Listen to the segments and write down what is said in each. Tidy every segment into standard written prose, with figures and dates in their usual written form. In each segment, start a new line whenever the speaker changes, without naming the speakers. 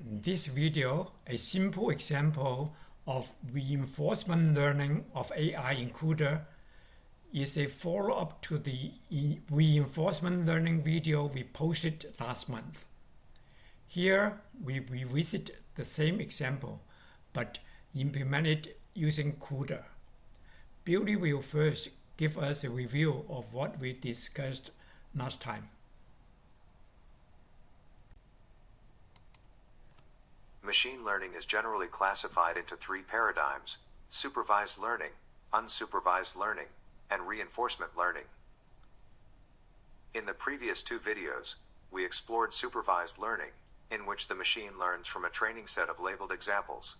This video, a simple example of reinforcement learning of AI in CUDA, is a follow-up to the reinforcement learning video we posted last month. Here, we revisit the same example, but implement it using CUDA. Billy will first give us a review of what we discussed last time.
Machine learning is generally classified into three paradigms: supervised learning, unsupervised learning, and reinforcement learning. In the previous two videos, we explored supervised learning, in which the machine learns from a training set of labeled examples.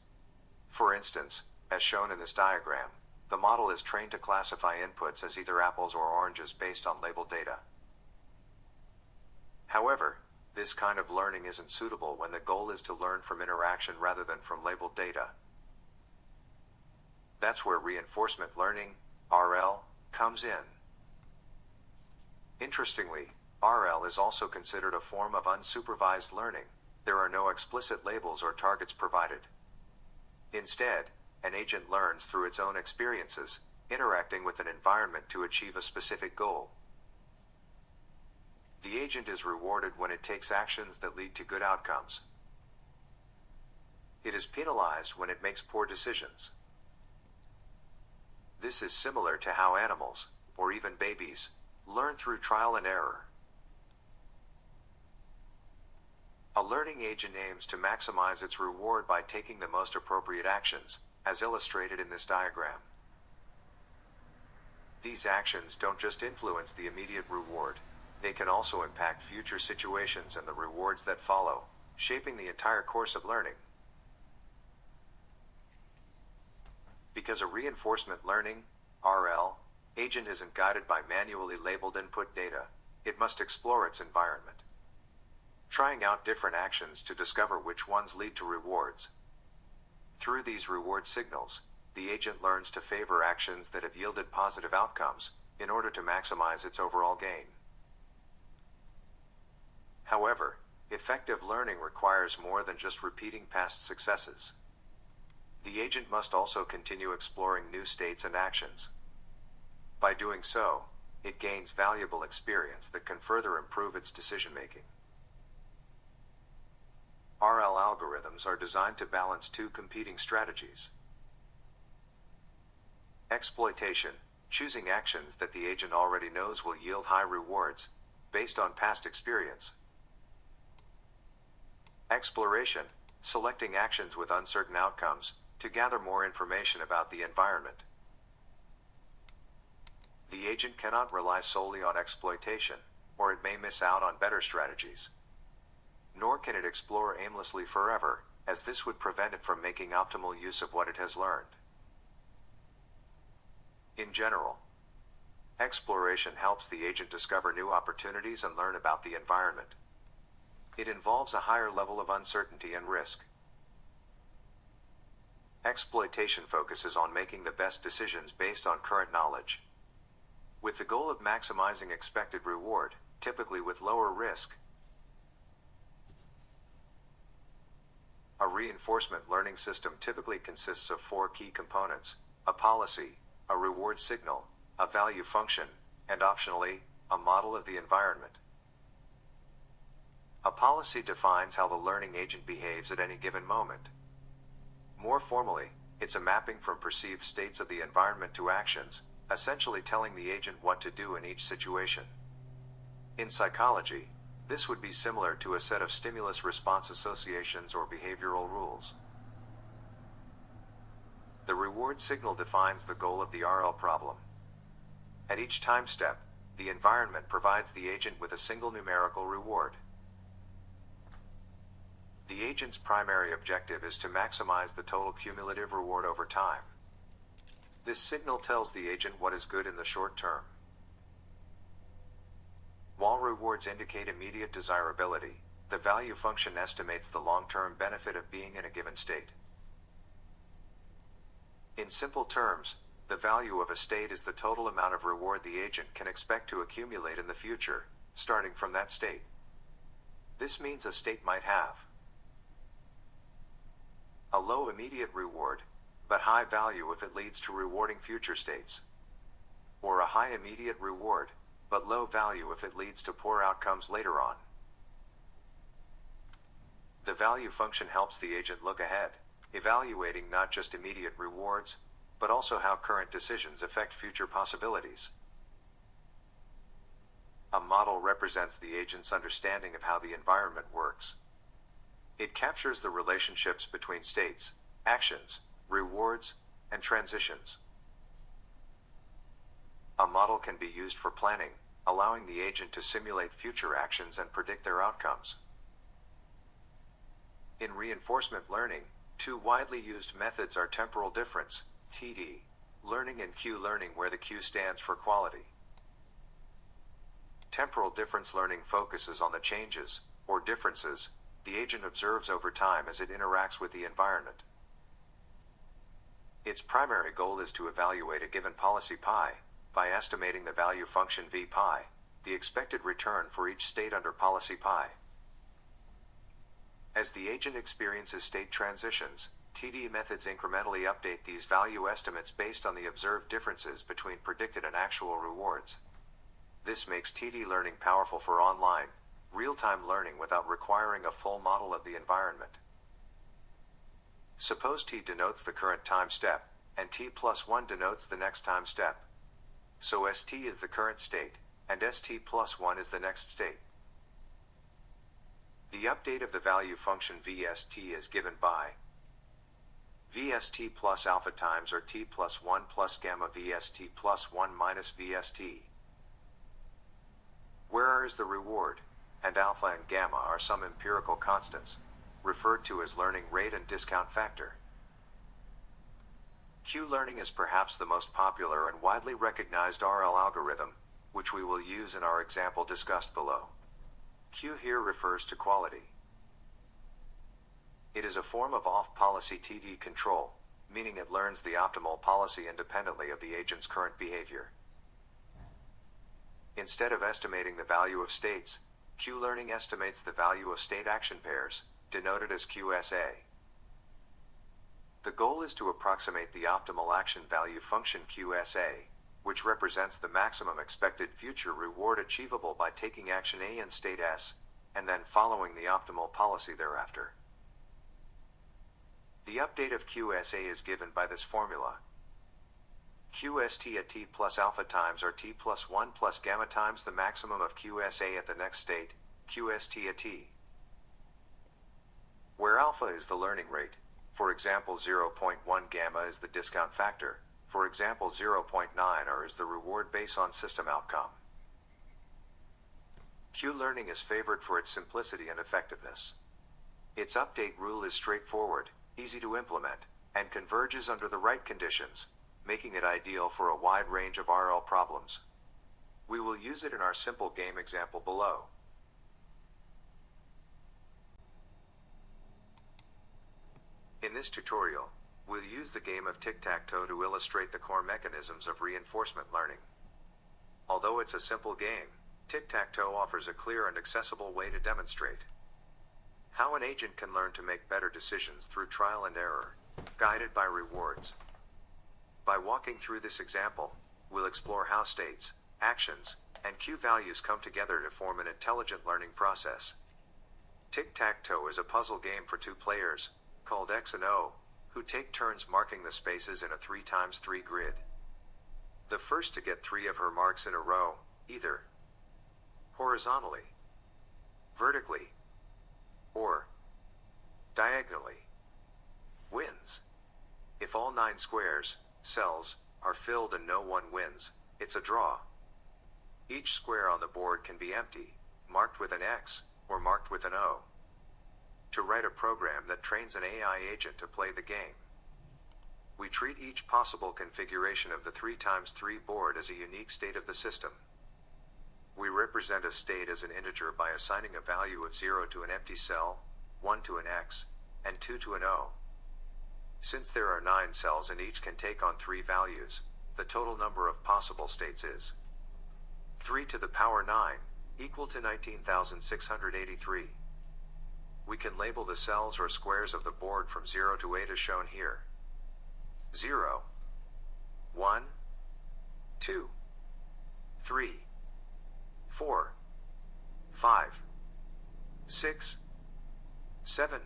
For instance, as shown in this diagram, the model is trained to classify inputs as either apples or oranges based on labeled data. However, this kind of learning isn't suitable when the goal is to learn from interaction rather than from labeled data. That's where reinforcement learning, RL, comes in. Interestingly, RL is also considered a form of unsupervised learning. There are no explicit labels or targets provided. Instead, an agent learns through its own experiences, interacting with an environment to achieve a specific goal. The agent is rewarded when it takes actions that lead to good outcomes. It is penalized when it makes poor decisions. This is similar to how animals, or even babies, learn through trial and error. A learning agent aims to maximize its reward by taking the most appropriate actions, as illustrated in this diagram. These actions don't just influence the immediate reward, they can also impact future situations and the rewards that follow, shaping the entire course of learning. Because a reinforcement learning, RL, agent isn't guided by manually labeled input data, it must explore its environment, trying out different actions to discover which ones lead to rewards. Through these reward signals, the agent learns to favor actions that have yielded positive outcomes, in order to maximize its overall gain. However, effective learning requires more than just repeating past successes. The agent must also continue exploring new states and actions. By doing so, it gains valuable experience that can further improve its decision-making. RL algorithms are designed to balance two competing strategies. Exploitation, choosing actions that the agent already knows will yield high rewards, based on past experience. Exploration, selecting actions with uncertain outcomes, to gather more information about the environment. The agent cannot rely solely on exploitation, or it may miss out on better strategies. Nor can it explore aimlessly forever, as this would prevent it from making optimal use of what it has learned. In general, exploration helps the agent discover new opportunities and learn about the environment. It involves a higher level of uncertainty and risk. Exploitation focuses on making the best decisions based on current knowledge, with the goal of maximizing expected reward, typically with lower risk. A reinforcement learning system typically consists of four key components: a policy, a reward signal, a value function, and optionally, a model of the environment. A policy defines how the learning agent behaves at any given moment. More formally, it's a mapping from perceived states of the environment to actions, essentially telling the agent what to do in each situation. In psychology, this would be similar to a set of stimulus-response associations or behavioral rules. The reward signal defines the goal of the RL problem. At each time step, the environment provides the agent with a single numerical reward. The agent's primary objective is to maximize the total cumulative reward over time. This signal tells the agent what is good in the short term. While rewards indicate immediate desirability, the value function estimates the long-term benefit of being in a given state. In simple terms, the value of a state is the total amount of reward the agent can expect to accumulate in the future, starting from that state. This means a state might have A low immediate reward, but high value if it leads to rewarding future states. Or a high immediate reward, but low value if it leads to poor outcomes later on. The value function helps the agent look ahead, evaluating not just immediate rewards, but also how current decisions affect future possibilities. A model represents the agent's understanding of how the environment works. It captures the relationships between states, actions, rewards, and transitions. A model can be used for planning, allowing the agent to simulate future actions and predict their outcomes. In reinforcement learning, two widely used methods are temporal difference, TD, learning, and Q learning, where the Q stands for quality. Temporal difference learning focuses on the changes, or differences, the agent observes over time as it interacts with the environment. Its primary goal is to evaluate a given policy pi, by estimating the value function v pi, the expected return for each state under policy pi. As the agent experiences state transitions, TD methods incrementally update these value estimates based on the observed differences between predicted and actual rewards. This makes TD learning powerful for online, real-time learning without requiring a full model of the environment. Suppose T denotes the current time step, and T plus 1 denotes the next time step. So ST is the current state, and ST plus 1 is the next state. The update of the value function VST is given by VST plus alpha times or T plus 1 plus gamma VST plus 1 minus VST. Where R is the reward, and alpha and gamma are some empirical constants, referred to as learning rate and discount factor. Q learning is perhaps the most popular and widely recognized RL algorithm, which we will use in our example discussed below. Q here refers to quality. It is a form of off-policy TD control, meaning it learns the optimal policy independently of the agent's current behavior. Instead of estimating the value of states, Q learning estimates the value of state action pairs, denoted as QSA. The goal is to approximate the optimal action value function QSA, which represents the maximum expected future reward achievable by taking action A in state S, and then following the optimal policy thereafter. The update of QSA is given by this formula. QST at T plus alpha times or T plus 1 plus gamma times the maximum of QSA at the next state, QST at T. Where alpha is the learning rate, for example 0.1 gamma is the discount factor, for example 0.9 R is the reward based on system outcome. Q learning is favored for its simplicity and effectiveness. Its update rule is straightforward, easy to implement, and converges under the right conditions, making it ideal for a wide range of RL problems. We will use it in our simple game example below. In this tutorial, we'll use the game of tic-tac-toe to illustrate the core mechanisms of reinforcement learning. Although it's a simple game, tic-tac-toe offers a clear and accessible way to demonstrate how an agent can learn to make better decisions through trial and error, guided by rewards. By walking through this example, we'll explore how states, actions, and Q values come together to form an intelligent learning process. Tic-tac-toe is a puzzle game for two players, called X and O, who take turns marking the spaces in a 3x3 grid. The first to get 3 of her marks in a row, either horizontally, vertically, or diagonally, wins. If all 9 squares, cells, are filled and no one wins, it's a draw. Each square on the board can be empty, marked with an X, or marked with an O. To write a program that trains an AI agent to play the game, we treat each possible configuration of the 3x3 board as a unique state of the system. We represent a state as an integer by assigning a value of 0 to an empty cell, 1 to an X, and 2 to an O. Since there are 9 cells and each can take on 3 values, the total number of possible states is 3 to the power 9, equal to 19,683. We can label the cells or squares of the board from 0 to 8 as shown here. 0, 1, 2, 3, 4, 5, 6, 7,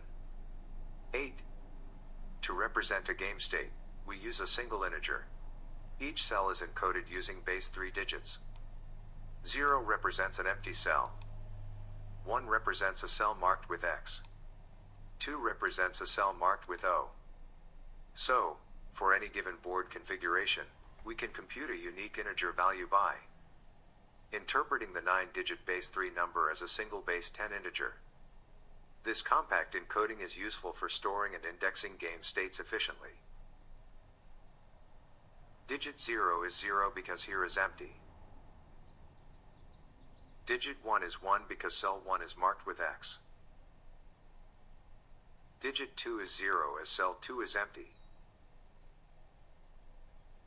8. To represent a game state, we use a single integer. Each cell is encoded using base 3 digits. 0 represents an empty cell. 1 represents a cell marked with X. 2 represents a cell marked with O. So, for any given board configuration, we can compute a unique integer value by interpreting the 9-digit base 3 number as a single base 10 integer. This compact encoding is useful for storing and indexing game states efficiently. Digit 0 is 0 because here is empty. Digit 1 is 1 because cell 1 is marked with X. Digit 2 is 0 as cell 2 is empty.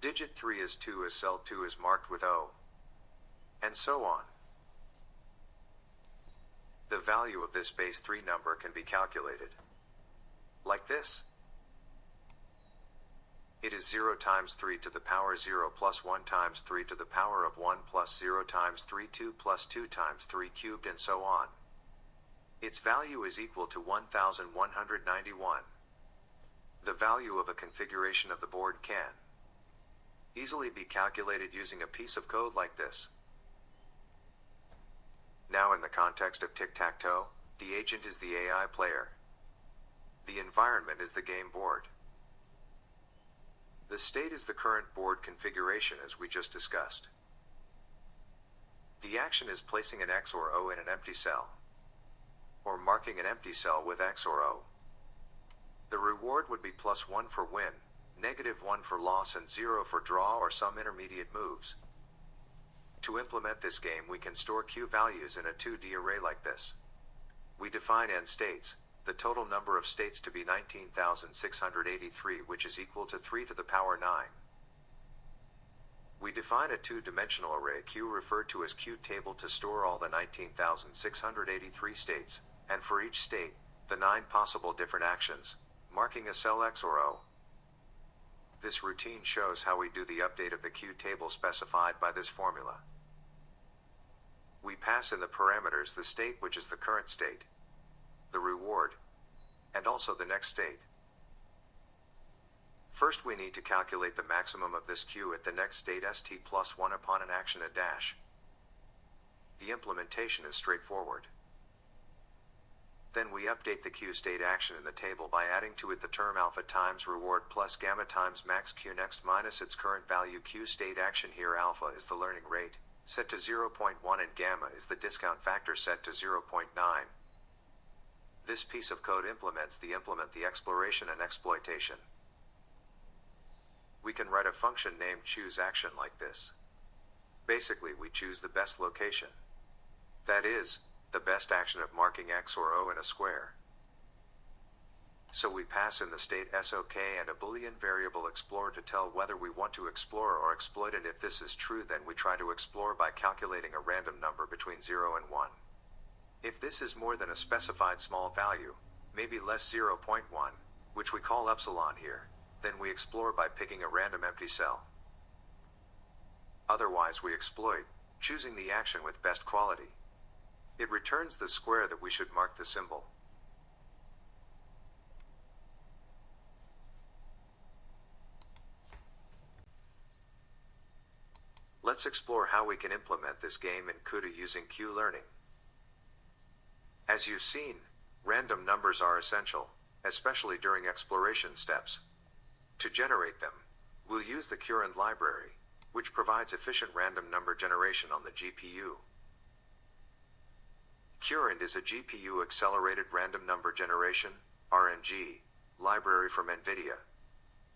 Digit 3 is 2 as cell 2 is marked with O. And so on. The value of this base 3 number can be calculated like this. It is 0 times 3 to the power 0 plus 1 times 3 to the power of 1 plus 0 times 3 2 plus 2 times 3 cubed and so on. Its value is equal to 1191. The value of a configuration of the board can easily be calculated using a piece of code like this. Now in the context of tic-tac-toe, the agent is the AI player. The environment is the game board. The state is the current board configuration as we just discussed. The action is placing an X or O in an empty cell, or marking an empty cell with X or O. The reward would be +1 for win, -1 for loss and 0 for draw or some intermediate moves. To implement this game we can store Q values in a 2D array like this. We define n states, the total number of states to be 19,683, which is equal to 3 to the power 9. We define a two-dimensional array Q referred to as Q-table to store all the 19,683 states, and for each state, the 9 possible different actions, marking a cell X or O. This routine shows how we do the update of the Q-table specified by this formula. We pass in the parameters the state which is the current state, the reward, and also the next state. First we need to calculate the maximum of this Q at the next state st plus 1 upon an action a dash. The implementation is straightforward. Then we update the Q state action in the table by adding to it the term alpha times reward plus gamma times max Q next minus its current value. Q state action here alpha is the learning rate, set to 0.1 and gamma is the discount factor set to 0.9. This piece of code implements the exploration and exploitation. We can write a function named chooseAction like this. Basically we choose the best location. That is, the best action of marking X or O in a square. So we pass in the state SOK and a Boolean variable explore to tell whether we want to explore or exploit it. If this is true, then we try to explore by calculating a random number between 0 and 1. If this is more than a specified small value, maybe less 0.1, which we call epsilon here, then we explore by picking a random empty cell. Otherwise we exploit, choosing the action with best quality. It returns the square that we should mark the symbol. Let's explore how we can implement this game in CUDA using Q-learning. As you've seen, random numbers are essential, especially during exploration steps. To generate them, we'll use the current library, which provides efficient random number generation on the GPU. Current is a GPU accelerated random number generation, RNG, library from NVIDIA.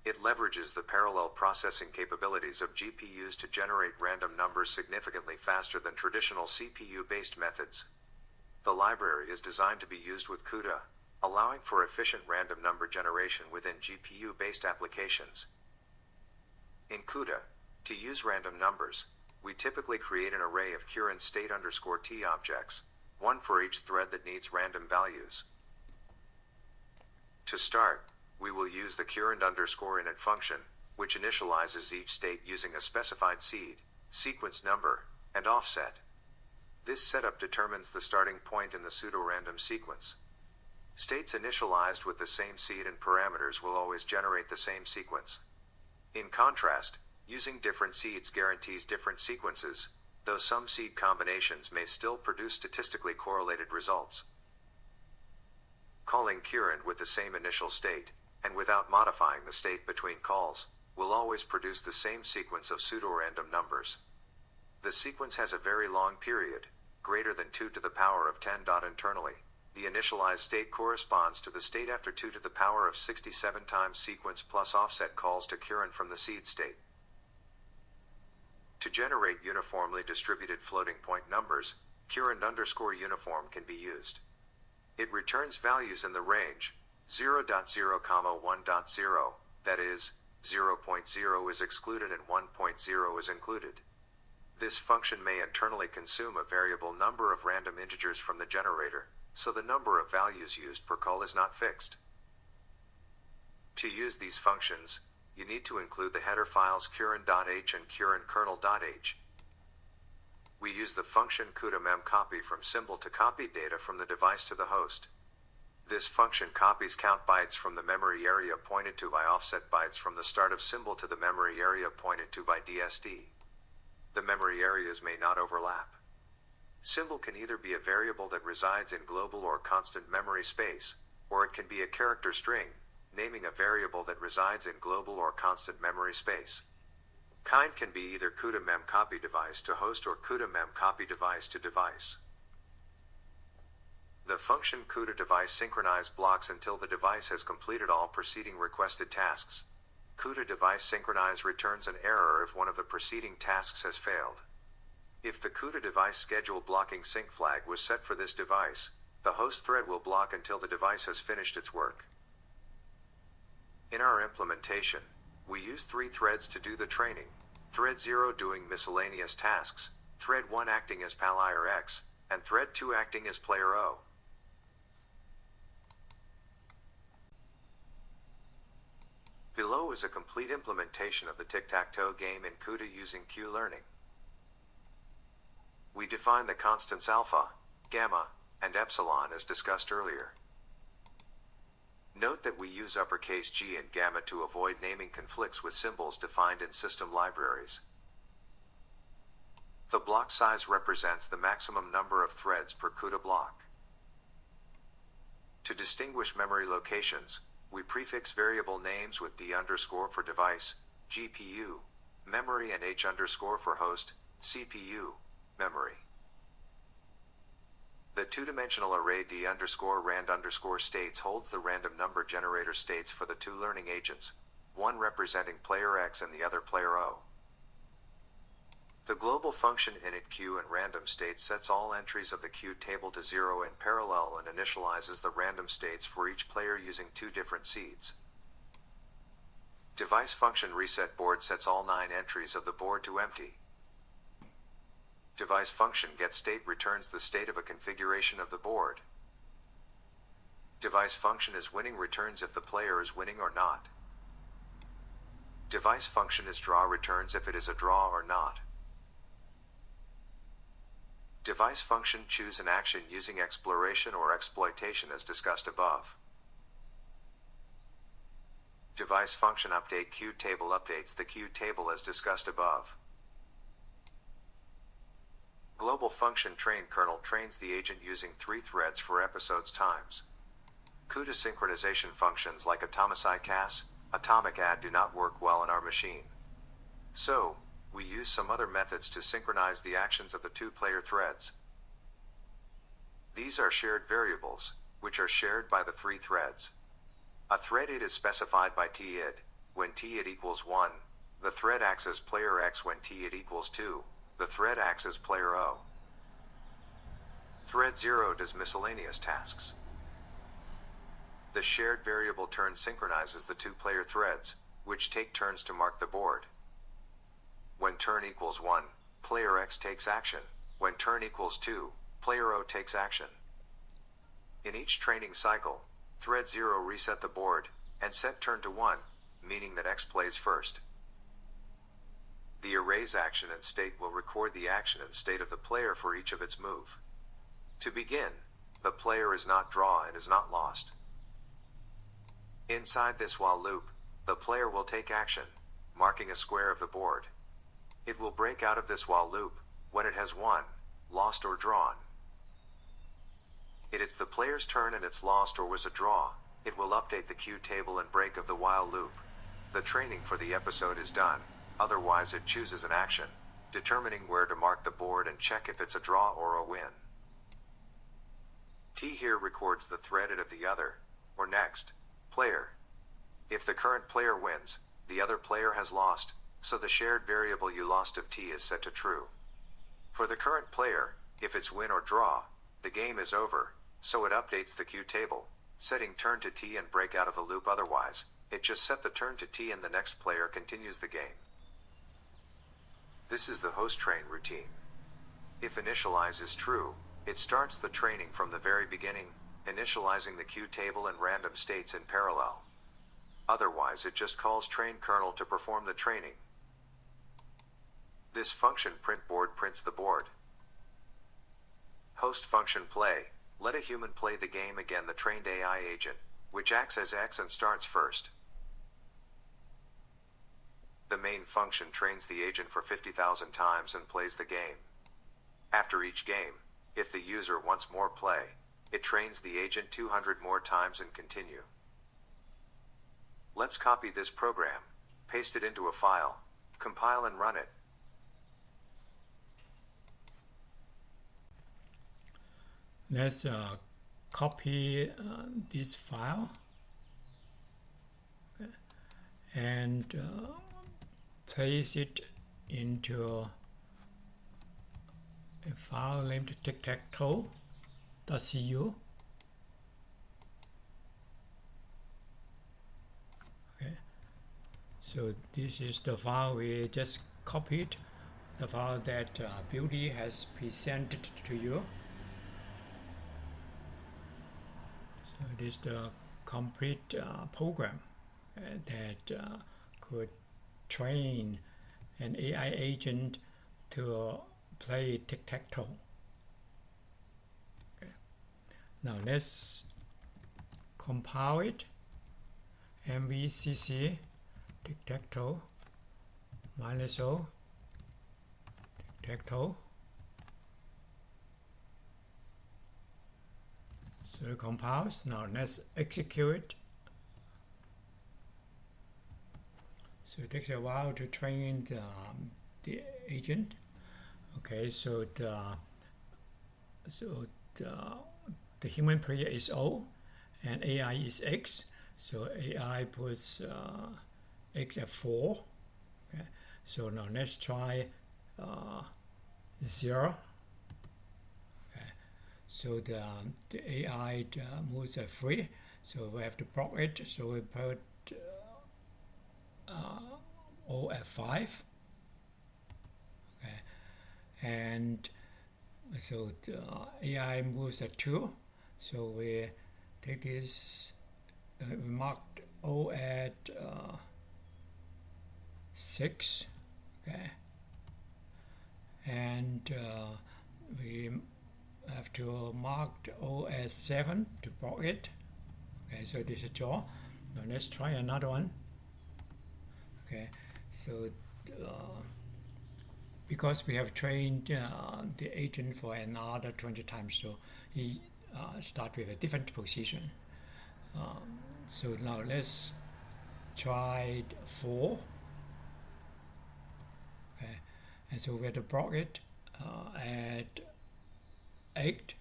It leverages the parallel processing capabilities of GPUs to generate random numbers significantly faster than traditional CPU-based methods. The library is designed to be used with CUDA, allowing for efficient random number generation within GPU-based applications. In CUDA, to use random numbers, we typically create an array of current state_t objects, one for each thread that needs random values. To start, we will use the current_init function, which initializes each state using a specified seed, sequence number, and offset. This setup determines the starting point in the pseudorandom sequence. States initialized with the same seed and parameters will always generate the same sequence. In contrast, using different seeds guarantees different sequences, though some seed combinations may still produce statistically correlated results. Calling current with the same initial state, and without modifying the state between calls, will always produce the same sequence of pseudorandom numbers. The sequence has a very long period, greater than 2 to the power of 10. Internally, the initialized state corresponds to the state after 2 to the power of 67 times sequence plus offset calls to current from the seed state. To generate uniformly distributed floating point numbers, current_uniform can be used. It returns values in the range 0.0, 1.0, that is, 0.0 is excluded and 1.0 is included. This function may internally consume a variable number of random integers from the generator, so the number of values used per call is not fixed. To use these functions, you need to include the header files current.h and current_kernel.h. We use the function CUDA memcopy from symbol to copy data from the device to the host. This function copies count bytes from the memory area pointed to by offset bytes from the start of symbol to the memory area pointed to by DSD. The memory areas may not overlap. Symbol can either be a variable that resides in global or constant memory space, or it can be a character string, naming a variable that resides in global or constant memory space. Kind can be either CUDA memcopy device to host or CUDA memcopy device to device. The function CUDA device synchronize blocks until the device has completed all preceding requested tasks. CUDA device synchronize returns an error if one of the preceding tasks has failed. If the CUDA device schedule blocking sync flag was set for this device, the host thread will block until the device has finished its work. In our implementation, we use 3 threads to do the training: thread 0 doing miscellaneous tasks, thread 1 acting as player X, and thread 2 acting as player O. Below is a complete implementation of the tic-tac-toe game in CUDA using Q-learning. We define the constants alpha, gamma, and epsilon as discussed earlier. Note that we use uppercase G and gamma to avoid naming conflicts with symbols defined in system libraries. The block size represents the maximum number of threads per CUDA block. To distinguish memory locations, we prefix variable names with D underscore for device, GPU, memory, and H underscore for host, CPU, memory. The two-dimensional array D underscore rand underscore states holds the random number generator states for the 2 learning agents, one representing player X and the other player O. The global function initQ and random state sets all entries of the Q table to 0 in parallel and initializes the random states for each player using 2 different seeds. Device function reset board sets all 9 entries of the board to empty. Device function getState returns the state of a configuration of the board. Device function isWinning returns if the player is winning or not. Device function isDraw returns if it is a draw or not. Device function choose an action using exploration or exploitation as discussed above. Device function update Q table updates the Q table as discussed above. Global function train kernel trains the agent using 3 threads for episodes times. CUDA synchronization functions like atomicas, atomic add do not work well on our machine. So, we use some other methods to synchronize the actions of the 2 player threads. These are shared variables, which are shared by the 3 threads. A thread id is specified by tid. When tid equals 1, the thread acts as player X. When tid equals 2, the thread acts as player O. Thread 0 does miscellaneous tasks. The shared variable turn synchronizes the 2 player threads, which take turns to mark the board. When turn equals 1, player X takes action. When turn equals 2, player O takes action. In each training cycle, Thread 0 reset the board, and set turn to 1, meaning that X plays first. The erase action and state will record the action and state of the player for each of its move. To begin, the player is not draw and is not lost. Inside this while loop, the player will take action, marking a square of the board. It will break out of this while loop when it has won, lost or drawn. It's the player's turn and it's lost or was a draw. It will update the cue table and break of the while loop. The training for the episode is done, otherwise it chooses an action, determining where to mark the board and check if it's a draw or a win. T here records the threaded of the other, or next, player. If the current player wins, the other player has lost, so the shared variable you lost of T is set to true. For the current player, if it's win or draw, the game is over, so it updates the cue table, setting turn to T and break out of the loop. Otherwise, it just set the turn to T and the next player continues the game. This is the host train routine. If initialize is true, it starts the training from the very beginning, initializing the cue table and random states in parallel. Otherwise it just calls train kernel to perform the training. This function print board prints the board. Host function play, let a human play the game again. The trained AI agent, which acts as X and starts first. The main function trains the agent for 50,000 times and plays the game. After each game, if the user wants more play, it trains the agent 200 more times and continue. Let's copy this program, paste it into a file, compile and run it.
Let's copy this file and place it into a file named tic-tac-toe.cu. Okay, so this is the file we just copied, the file that Beauty has presented to you. So this is the complete program that could train an AI agent to play tic-tac-toe. Okay. Now let's compile it. MVCC tic-tac-toe -o tic-tac-toe. So it compiles. Now let's execute it. So it takes a while to train the agent. Okay, so the human player is O and AI is X. So AI puts X at 4. Okay, so now let's try 0. Okay, so the AI moves at 3. So we have to block it. So we put O at 5. Okay, and so the AI moves at 2. So we take this. We marked O at 6. Okay, and we have to mark O at 7 to block it. Okay, so this is a draw. Now let's try another one. Okay, so because we have trained the agent for another 20 times, so he starts with a different position. So now let's try 4. Okay, and so we have to block it at 8.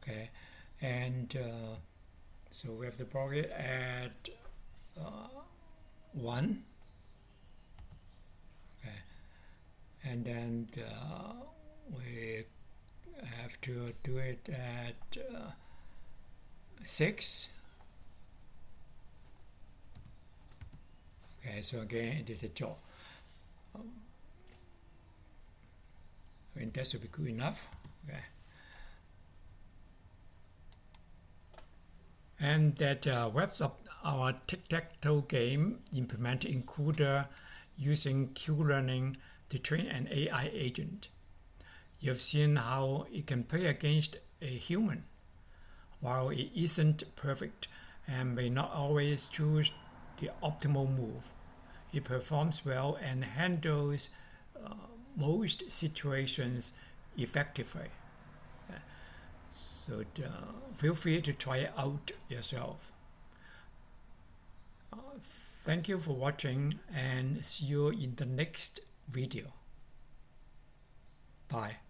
Okay, and so we have to block it at 1. Okay, and then we have to do it at 6. Okay, so again it is a draw. I mean that should be good enough. Okay. And that wraps up our tic-tac-toe game implemented in CUDA using Q-learning to train an AI agent. You've seen how it can play against a human. While it isn't perfect and may not always choose the optimal move, it performs well and handles most situations effectively. So feel free to try it out yourself. Thank you for watching and see you in the next video. Bye.